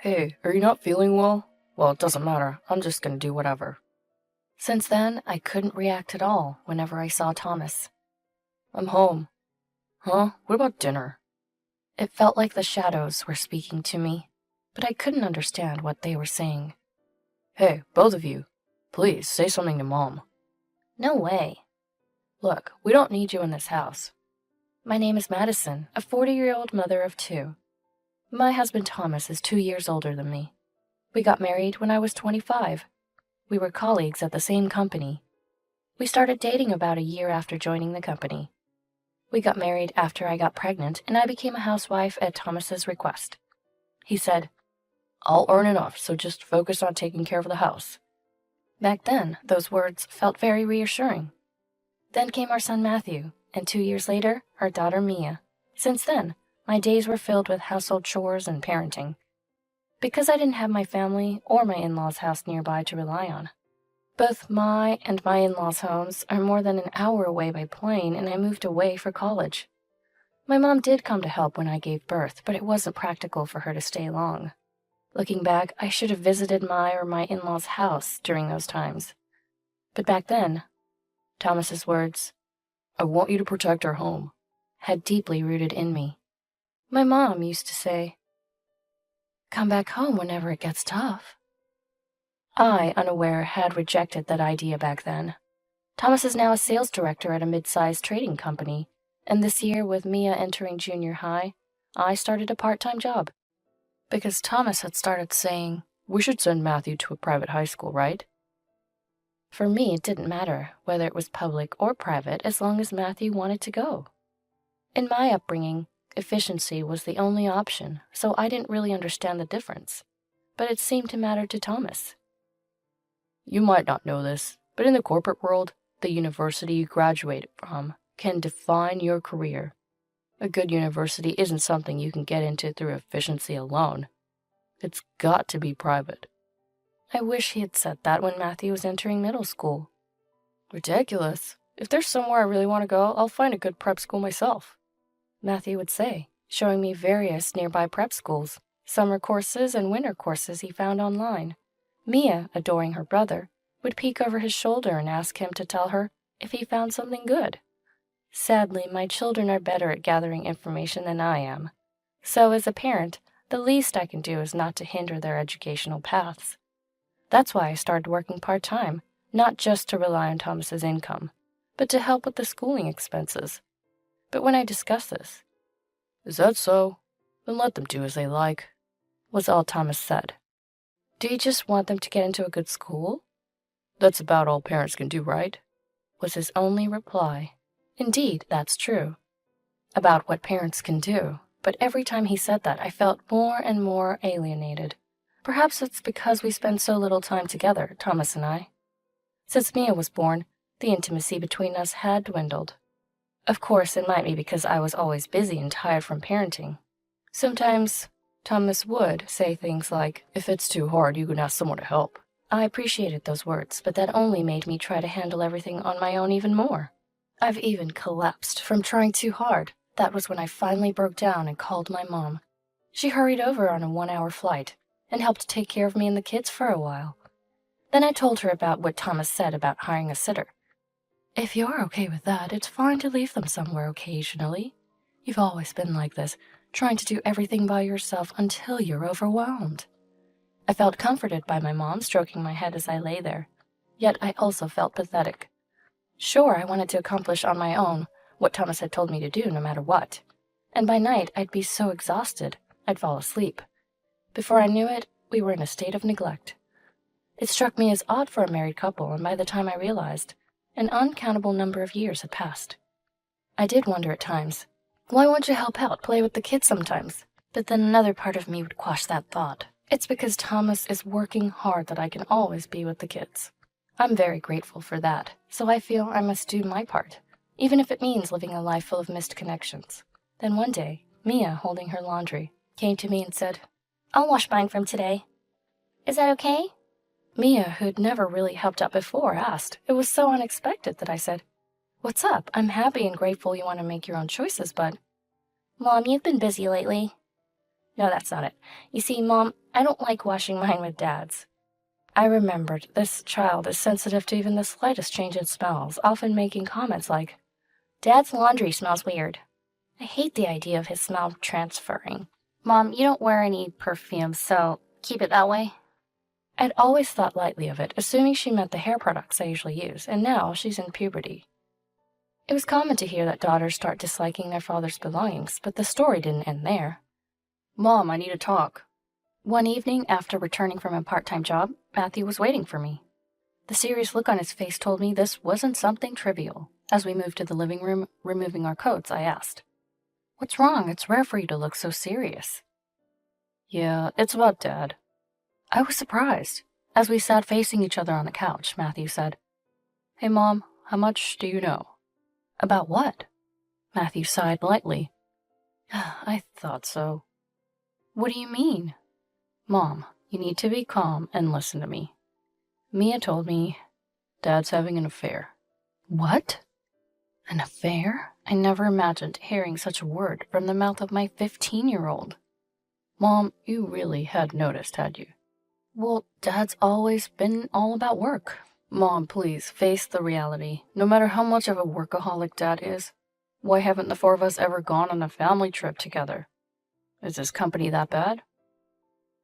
Hey, are you not feeling well? Well, it doesn't matter. I'm just gonna do whatever. Since then, I couldn't react at all whenever I saw Thomas. I'm home. Huh? What about dinner? It felt like the shadows were speaking to me, but I couldn't understand what they were saying. Hey, both of you. Please, say something to Mom. No way. Look, we don't need you in this house. My name is Madison, a 40-year-old mother of two. My husband Thomas is 2 years older than me. We got married when I was 25. We were colleagues at the same company. We started dating about a year after joining the company. We got married after I got pregnant, and I became a housewife at Thomas's request. He said, I'll earn enough, so just focus on taking care of the house. Back then, those words felt very reassuring. Then came our son Matthew, and 2 years later, our daughter Mia. Since then, my days were filled with household chores and parenting. Because I didn't have my family or my in-laws' house nearby to rely on. Both my and my in-laws' homes are more than an hour away by plane, and I moved away for college. My mom did come to help when I gave birth, but it wasn't practical for her to stay long. Looking back, I should have visited my or my in-laws' house during those times. But back then, Thomas's words, I want you to protect our home, had deeply rooted in me. My mom used to say, come back home whenever it gets tough. I, unaware, had rejected that idea back then. Thomas is now a sales director at a mid-sized trading company, and this year, with Mia entering junior high, I started a part-time job. Because Thomas had started saying, we should send Matthew to a private high school, right? For me, it didn't matter whether it was public or private as long as Matthew wanted to go. In my upbringing, efficiency was the only option, so I didn't really understand the difference. But it seemed to matter to Thomas. You might not know this, but in the corporate world, the university you graduated from can define your career. A good university isn't something you can get into through efficiency alone. It's got to be private. I wish he had said that when Matthew was entering middle school. Ridiculous. If there's somewhere I really want to go, I'll find a good prep school myself, Matthew would say, showing me various nearby prep schools, summer courses and winter courses he found online. Mia, adoring her brother, would peek over his shoulder and ask him to tell her if he found something good. Sadly, my children are better at gathering information than I am. So as a parent, the least I can do is not to hinder their educational paths. That's why I started working part-time, not just to rely on Thomas's income, but to help with the schooling expenses. But when I discussed this, is that so? Then let them do as they like, was all Thomas said. Do you just want them to get into a good school? That's about all parents can do, right? Was his only reply. Indeed, that's true. About what parents can do, but every time he said that, I felt more and more alienated. Perhaps it's because we spend so little time together, Thomas and I. Since Mia was born, the intimacy between us had dwindled. Of course, it might be because I was always busy and tired from parenting. Sometimes Thomas would say things like, if it's too hard, you can ask someone to help. I appreciated those words, but that only made me try to handle everything on my own even more. I've even collapsed from trying too hard. That was when I finally broke down and called my mom. She hurried over on a 1-hour flight and helped take care of me and the kids for a while. Then I told her about what Thomas said about hiring a sitter. If you're okay with that, it's fine to leave them somewhere occasionally. You've always been like this, trying to do everything by yourself until you're overwhelmed. I felt comforted by my mom stroking my head as I lay there, yet I also felt pathetic. Sure, I wanted to accomplish on my own what Thomas had told me to do no matter what, and by night I'd be so exhausted I'd fall asleep. Before I knew it, we were in a state of neglect. It struck me as odd for a married couple, and by the time I realized, an uncountable number of years had passed. I did wonder at times, why won't you help out, play with the kids sometimes? But then another part of me would quash that thought. It's because Thomas is working hard that I can always be with the kids. I'm very grateful for that, so I feel I must do my part, even if it means living a life full of missed connections. Then one day, Mia, holding her laundry, came to me and said, I'll wash mine from today. Is that okay? Mia, who'd never really helped out before, asked. It was so unexpected that I said, What's up? I'm happy and grateful you want to make your own choices, but... Mom, you've been busy lately. No, that's not it. You see, Mom, I don't like washing mine with Dad's. I remembered this child is sensitive to even the slightest change in smells, often making comments like, Dad's laundry smells weird. I hate the idea of his smell transferring. Mom, you don't wear any perfume, so keep it that way. I'd always thought lightly of it, assuming she meant the hair products I usually use, and now she's in puberty. It was common to hear that daughters start disliking their father's belongings, but the story didn't end there. Mom, I need to talk. One evening, after returning from a part-time job, Matthew was waiting for me. The serious look on his face told me this wasn't something trivial. As we moved to the living room, removing our coats, I asked, What's wrong? It's rare for you to look so serious. Yeah, it's about Dad. I was surprised. As we sat facing each other on the couch, Matthew said, Hey, Mom, how much do you know? About what? Matthew sighed lightly. I thought so. What do you mean? Mom, you need to be calm and listen to me. Mia told me Dad's having an affair. What? An affair? I never imagined hearing such a word from the mouth of my 15-year-old. Mom, you really had noticed, had you? Well, Dad's always been all about work. Mom, please, face the reality. No matter how much of a workaholic Dad is, why haven't the four of us ever gone on a family trip together? Is his company that bad?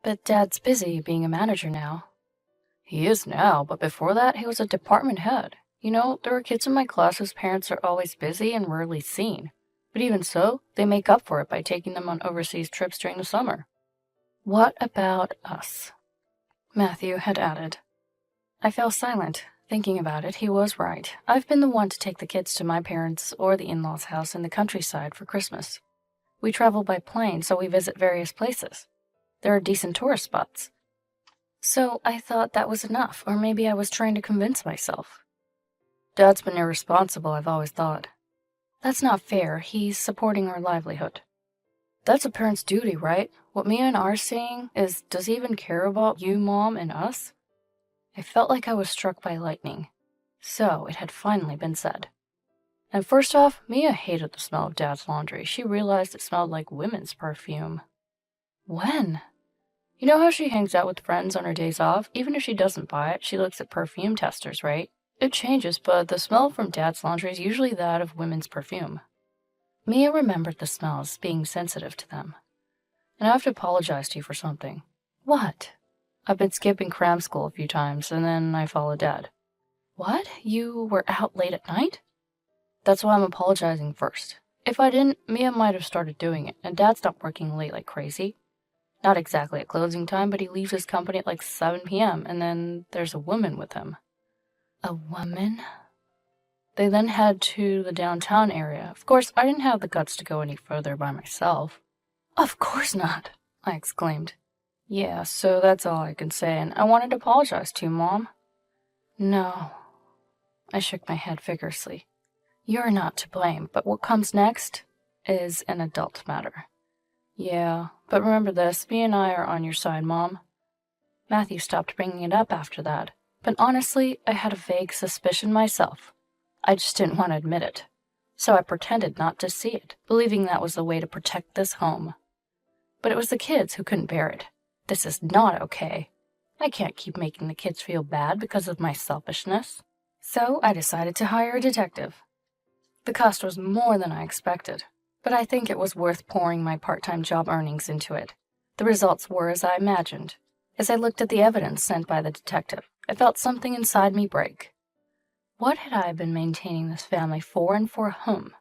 But Dad's busy being a manager now. He is now, but before that, he was a department head. You know, there are kids in my class whose parents are always busy and rarely seen. But even so, they make up for it by taking them on overseas trips during the summer. What about us? Matthew had added. I fell silent. Thinking about it, he was right. I've been the one to take the kids to my parents' or the in-laws' house in the countryside for Christmas. We travel by plane, so we visit various places. There are decent tourist spots. So I thought that was enough, or maybe I was trying to convince myself. Dad's been irresponsible, I've always thought. That's not fair. He's supporting our livelihood. That's a parent's duty, right? What Mia and I are saying is, does he even care about you, Mom, and us? I felt like I was struck by lightning. So it had finally been said. And first off, Mia hated the smell of Dad's laundry. She realized it smelled like women's perfume. When? You know how she hangs out with friends on her days off? Even if she doesn't buy it, she looks at perfume testers, right? It changes, but the smell from Dad's laundry is usually that of women's perfume. Mia remembered the smells, being sensitive to them. And I have to apologize to you for something. What? I've been skipping cram school a few times, and then I followed Dad. What? You were out late at night? That's why I'm apologizing first. If I didn't, Mia might have started doing it, and Dad's not working late like crazy. Not exactly at closing time, but he leaves his company at like 7 p.m., and then there's a woman with him. A woman? They then head to the downtown area. Of course, I didn't have the guts to go any further by myself. Of course not, I exclaimed. Yeah, so that's all I can say, and I wanted to apologize to you, Mom. No. I shook my head vigorously. You're not to blame, but what comes next is an adult matter. Yeah, but remember this, me and I are on your side, Mom. Matthew stopped bringing it up after that, but honestly, I had a vague suspicion myself. I just didn't want to admit it. So I pretended not to see it, believing that was the way to protect this home. But it was the kids who couldn't bear it. This is not okay. I can't keep making the kids feel bad because of my selfishness. So I decided to hire a detective. The cost was more than I expected, but I think it was worth pouring my part-time job earnings into it. The results were as I imagined. As I looked at the evidence sent by the detective, I felt something inside me break. What had I been maintaining this family for, and for whom?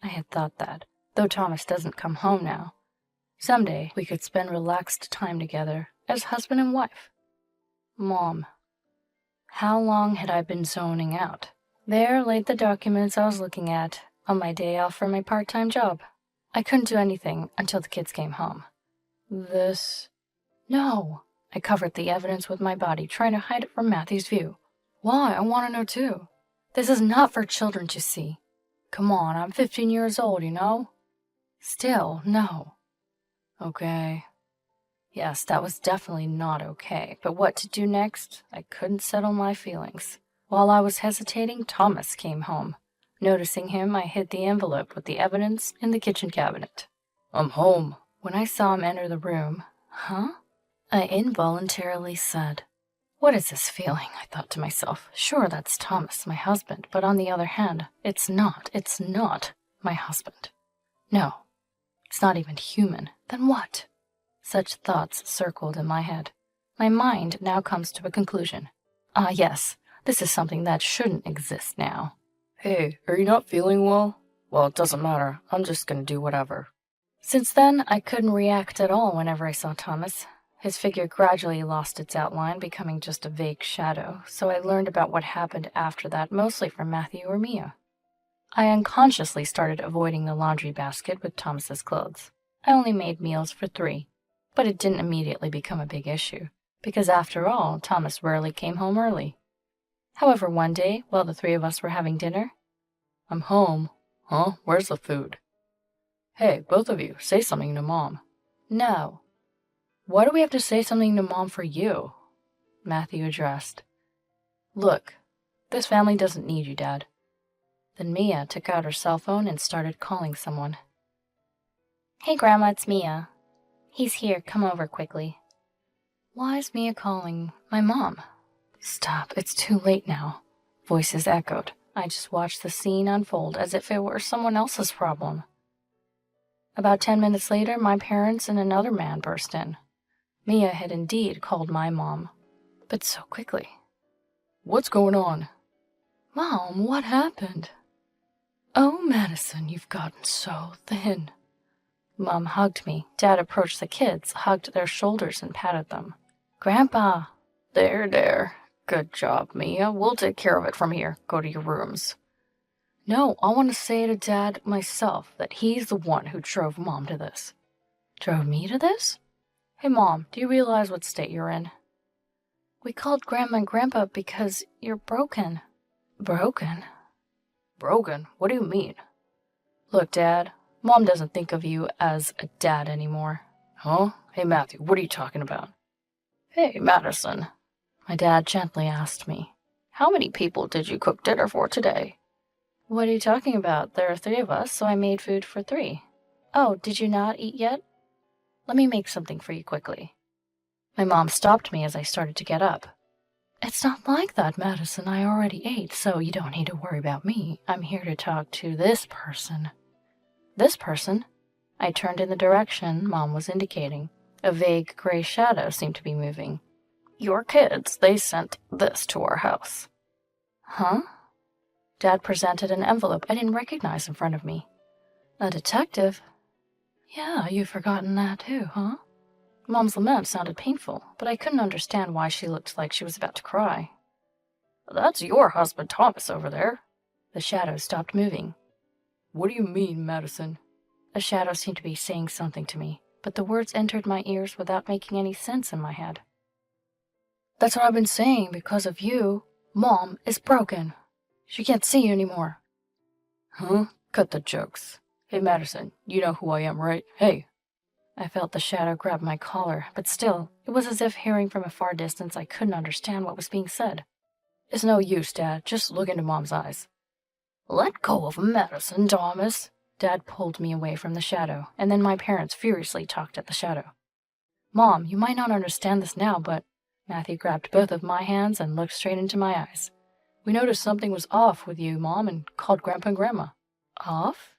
I had thought that, though Thomas doesn't come home now, someday we could spend relaxed time together as husband and wife. Mom. How long had I been zoning out? There laid the documents I was looking at on my day off from my part-time job. I couldn't do anything until the kids came home. This... No. I covered the evidence with my body, trying to hide it from Matthew's view. Why? I want to know too. This is not for children to see. Come on, I'm 15 years old, you know? Still, no. Okay. Yes, that was definitely not okay, but what to do next? I couldn't settle my feelings. While I was hesitating, Thomas came home. Noticing him, I hid the envelope with the evidence in the kitchen cabinet. I'm home, When I saw him enter the room, huh? I involuntarily said, "What is this feeling?" I thought to myself. Sure, that's Thomas, my husband, but on the other hand, it's not my husband. No, it's not even human. Then what? Such thoughts circled in my head. My mind now comes to a conclusion. Ah, yes, this is something that shouldn't exist now. Hey, are you not feeling well? Well, it doesn't matter. I'm just gonna do whatever. Since then, I couldn't react at all whenever I saw Thomas. His figure gradually lost its outline, becoming just a vague shadow, so I learned about what happened after that mostly from Matthew or Mia. I unconsciously started avoiding the laundry basket with Thomas's clothes. I only made meals for 3, but it didn't immediately become a big issue, because after all, Thomas rarely came home early. However, one day, while the 3 of us were having dinner, "I'm home." "Huh? Where's the food?" "Hey, both of you, say something to Mom." "No." "Why do we have to say something to Mom for you?" Matthew addressed. "Look, this family doesn't need you, Dad." Then Mia took out her cell phone and started calling someone. "Hey, Grandma, it's Mia. He's here, come over quickly." Why is Mia calling my mom? Stop, it's too late now. Voices echoed. I just watched the scene unfold as if it were someone else's problem. About 10 minutes later, my parents and another man burst in. Mia had indeed called my mom, but so quickly. "What's going on?" "Mom, what happened?" "Oh, Madison, you've gotten so thin." Mom hugged me. Dad approached the kids, hugged their shoulders, and patted them. "Grandpa." There. Good job, Mia. We'll take care of it from here. Go to your rooms." "No, I want to say to Dad myself that he's the one who drove Mom to this." "Drove me to this?" "Hey, Mom, do you realize what state you're in?" "We called Grandma and Grandpa because you're broken." "Broken? Broken? What do you mean?" "Look, Dad, Mom doesn't think of you as a dad anymore." "Huh? Hey, Matthew, what are you talking about?" "Hey, Madison," my dad gently asked me, "how many people did you cook dinner for today?" "What are you talking about? There are 3 of us, so I made food for 3. Oh, did you not eat yet? Let me make something for you quickly." My mom stopped me as I started to get up. "It's not like that, Madison. I already ate, so you don't need to worry about me. I'm here to talk to this person." "This person?" I turned in the direction Mom was indicating. A vague gray shadow seemed to be moving. "Your kids, they sent this to our house." "Huh?" Dad presented an envelope I didn't recognize in front of me. "A detective?" "Yeah, you've forgotten that too, huh?" Mom's lament sounded painful, but I couldn't understand why she looked like she was about to cry. "That's your husband Thomas over there." The shadow stopped moving. "What do you mean, Madison?" The shadow seemed to be saying something to me, but the words entered my ears without making any sense in my head. "That's what I've been saying. Because of you, Mom is broken. She can't see you anymore." "Huh? Cut the jokes. Hey, Madison, you know who I am, right? Hey." I felt the shadow grab my collar, but still, it was as if hearing from a far distance I couldn't understand what was being said. "It's no use, Dad. Just look into Mom's eyes." "Let go of Madison, Thomas." Dad pulled me away from the shadow, and then my parents furiously talked at the shadow. "Mom, you might not understand this now, but..." Matthew grabbed both of my hands and looked straight into my eyes. "We noticed something was off with you, Mom, and called Grandpa and Grandma." "Off?"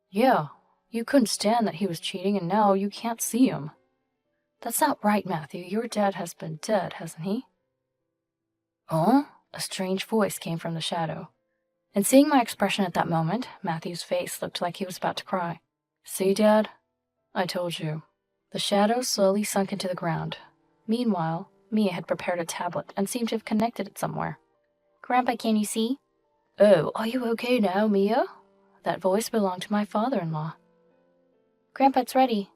"Yeah. You couldn't stand that he was cheating, and now you can't see him." "That's not right, Matthew. Your dad has been dead, hasn't he?" "Huh?" A strange voice came from the shadow. And seeing my expression at that moment, Matthew's face looked like he was about to cry. "See, Dad? I told you." The shadow slowly sunk into the ground. Meanwhile, Mia had prepared a tablet and seemed to have connected it somewhere. "Grandpa, can you see?" "Oh, are you okay now, Mia?" That voice belonged to my father-in-law. "Grandpa, it's ready."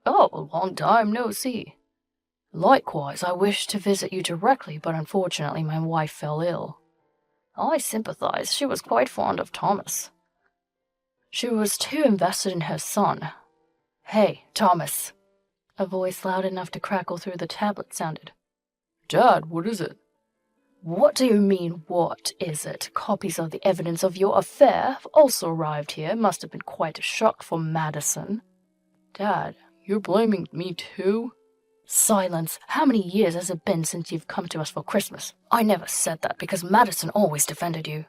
"Oh, long time no see. Likewise, I wished to visit you directly, but unfortunately my wife fell ill." I sympathize. She was quite fond of Thomas. She was too invested in her son. "Hey, Thomas." A voice loud enough to crackle through the tablet sounded. "Dad, what is it?" "What do you mean, what is it? Copies of the evidence of your affair have also arrived here. Must have been quite a shock for Madison." Dad, you're blaming me too? Silence. How many years has it been since you've come to us for Christmas? I never said that because Madison always defended you.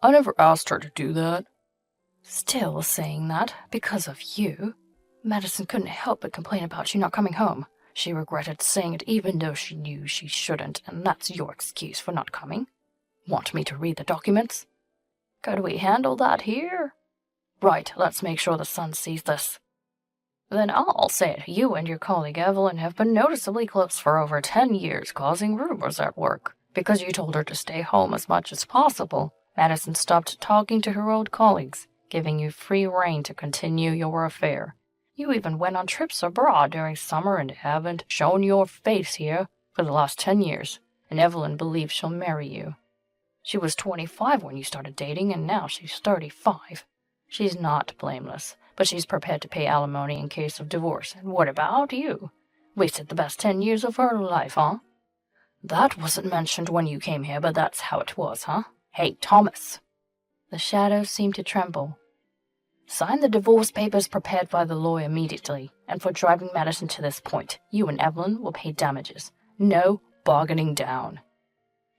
I never asked her to do that. Still saying that, because of you. Madison couldn't help but complain about you not coming home. She regretted saying it even though she knew she shouldn't, and that's your excuse for not coming. Want me to read the documents? Could we handle that here? Right, let's make sure the son sees this. Then I'll say it. You and your colleague Evelyn have been noticeably close for over 10 years, causing rumors at work. Because you told her to stay home as much as possible, Madison stopped talking to her old colleagues, giving you free rein to continue your affair. You even went on trips abroad during summer and haven't shown your face here for the last 10 years, and Evelyn believes she'll marry you. She was 25 when you started dating, and now she's 35. She's not blameless, but she's prepared to pay alimony in case of divorce. And what about you? Wasted the best 10 years of her life, huh? That wasn't mentioned when you came here, but that's how it was, huh? Hey, Thomas. The shadows seemed to tremble. Sign the divorce papers prepared by the lawyer immediately, and for driving Madison to this point, you and Evelyn will pay damages. No bargaining down.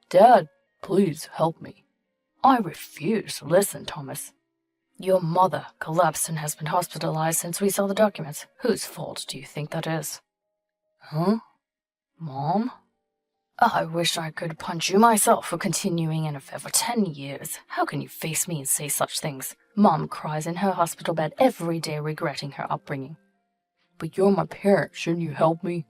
Dad, please help me. I refuse. Listen, Thomas. Your mother collapsed and has been hospitalized since we saw the documents. Whose fault do you think that is? Huh? Mom? I wish I could punch you myself for continuing an affair for 10 years. How can you face me and say such things? Mom cries in her hospital bed every day regretting her upbringing. But you're my parent, shouldn't you help me?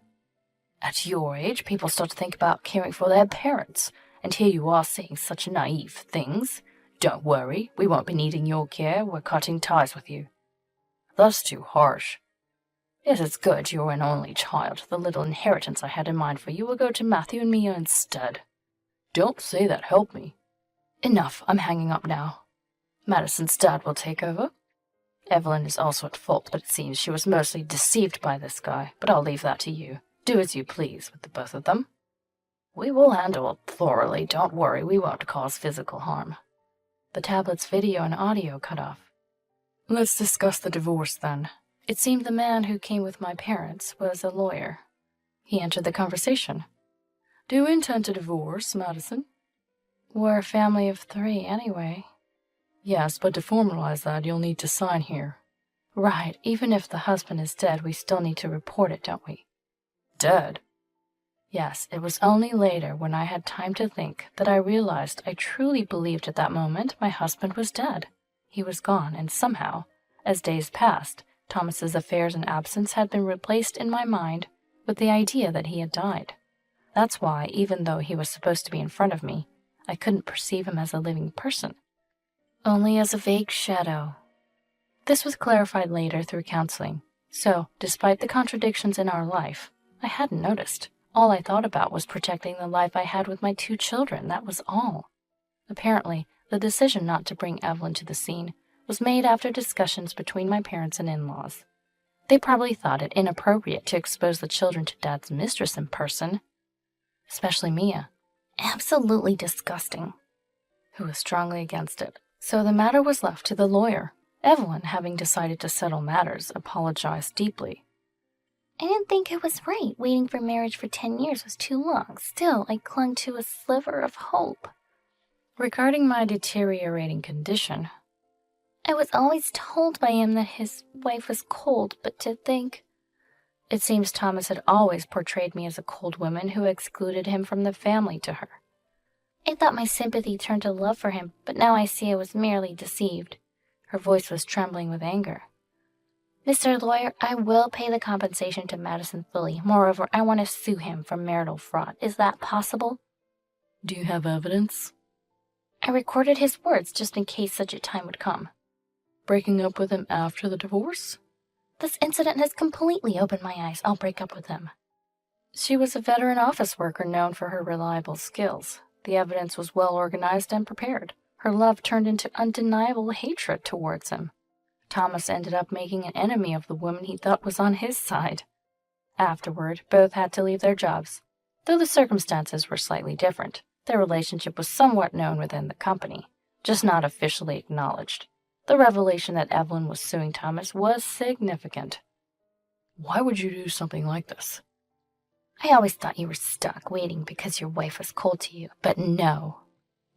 At your age, people start to think about caring for their parents, and here you are saying such naive things. Don't worry, we won't be needing your care. We're cutting ties with you. That's too harsh. Yes, it's good you're an only child. The little inheritance I had in mind for you will go to Matthew and Mia instead. Don't say that, help me. Enough, I'm hanging up now. Madison's dad will take over. Evelyn is also at fault, but it seems she was mostly deceived by this guy, but I'll leave that to you. Do as you please with the both of them. We will handle it thoroughly, don't worry, we won't cause physical harm. The tablet's video and audio cut off. Let's discuss the divorce then. It seemed the man who came with my parents was a lawyer. He entered the conversation. Do you intend to divorce, Madison? We're a family of 3 anyway. Yes, but to formalize that, you'll need to sign here. Right, even if the husband is dead, we still need to report it, don't we? Dead? Yes, it was only later, when I had time to think, that I realized I truly believed at that moment my husband was dead. He was gone, and somehow, as days passed, Thomas's affairs and absence had been replaced in my mind with the idea that he had died. That's why, even though he was supposed to be in front of me, I couldn't perceive him as a living person, only as a vague shadow. This was clarified later through counseling, so, despite the contradictions in our life, I hadn't noticed. All I thought about was protecting the life I had with my 2 children, that was all. Apparently, the decision not to bring Evelyn to the scene was made after discussions between my parents and in-laws. They probably thought it inappropriate to expose the children to Dad's mistress in person, especially Mia. Absolutely disgusting. Who was strongly against it. So the matter was left to the lawyer. Evelyn, having decided to settle matters, apologized deeply. I didn't think it was right. Waiting for marriage for 10 years was too long. Still, I clung to a sliver of hope. Regarding my deteriorating condition, I was always told by him that his wife was cold, but to think... It seems Thomas had always portrayed me as a cold woman who excluded him from the family to her. I thought my sympathy turned to love for him, but now I see I was merely deceived. Her voice was trembling with anger. Mr. Lawyer, I will pay the compensation to Madison fully. Moreover, I want to sue him for marital fraud. Is that possible? Do you have evidence? I recorded his words just in case such a time would come. Breaking up with him after the divorce? This incident has completely opened my eyes. I'll break up with him. She was a veteran office worker known for her reliable skills. The evidence was well organized and prepared. Her love turned into undeniable hatred towards him. Thomas ended up making an enemy of the woman he thought was on his side. Afterward, both had to leave their jobs. Though the circumstances were slightly different, their relationship was somewhat known within the company, just not officially acknowledged. The revelation that Evelyn was suing Thomas was significant. Why would you do something like this? I always thought you were stuck waiting because your wife was cold to you, but no.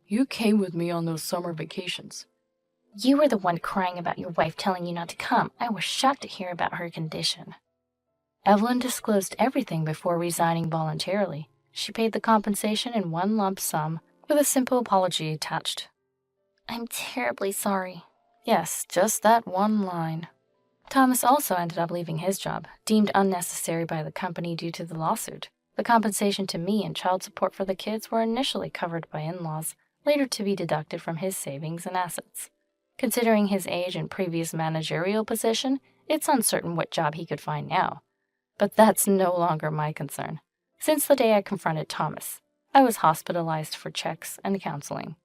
You came with me on those summer vacations. You were the one crying about your wife telling you not to come. I was shocked to hear about her condition. Evelyn disclosed everything before resigning voluntarily. She paid the compensation in one lump sum, with a simple apology attached. I'm terribly sorry. Yes, just that one line. Thomas also ended up leaving his job, deemed unnecessary by the company due to the lawsuit. The compensation to me and child support for the kids were initially covered by in-laws, later to be deducted from his savings and assets. Considering his age and previous managerial position, it's uncertain what job he could find now. But that's no longer my concern. Since the day I confronted Thomas, I was hospitalized for checks and counseling,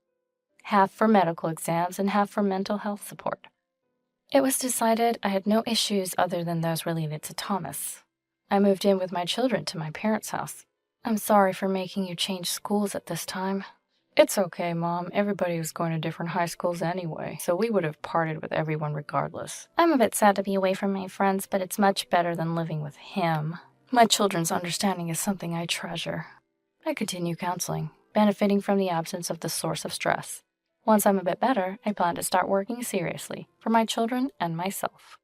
half for medical exams and half for mental health support. It was decided I had no issues other than those related to Thomas. I moved in with my children to my parents' house. I'm sorry for making you change schools at this time. It's okay, Mom. Everybody was going to different high schools anyway, so we would have parted with everyone regardless. I'm a bit sad to be away from my friends, but it's much better than living with him. My children's understanding is something I treasure. I continue counseling, benefiting from the absence of the source of stress. Once I'm a bit better, I plan to start working seriously for my children and myself.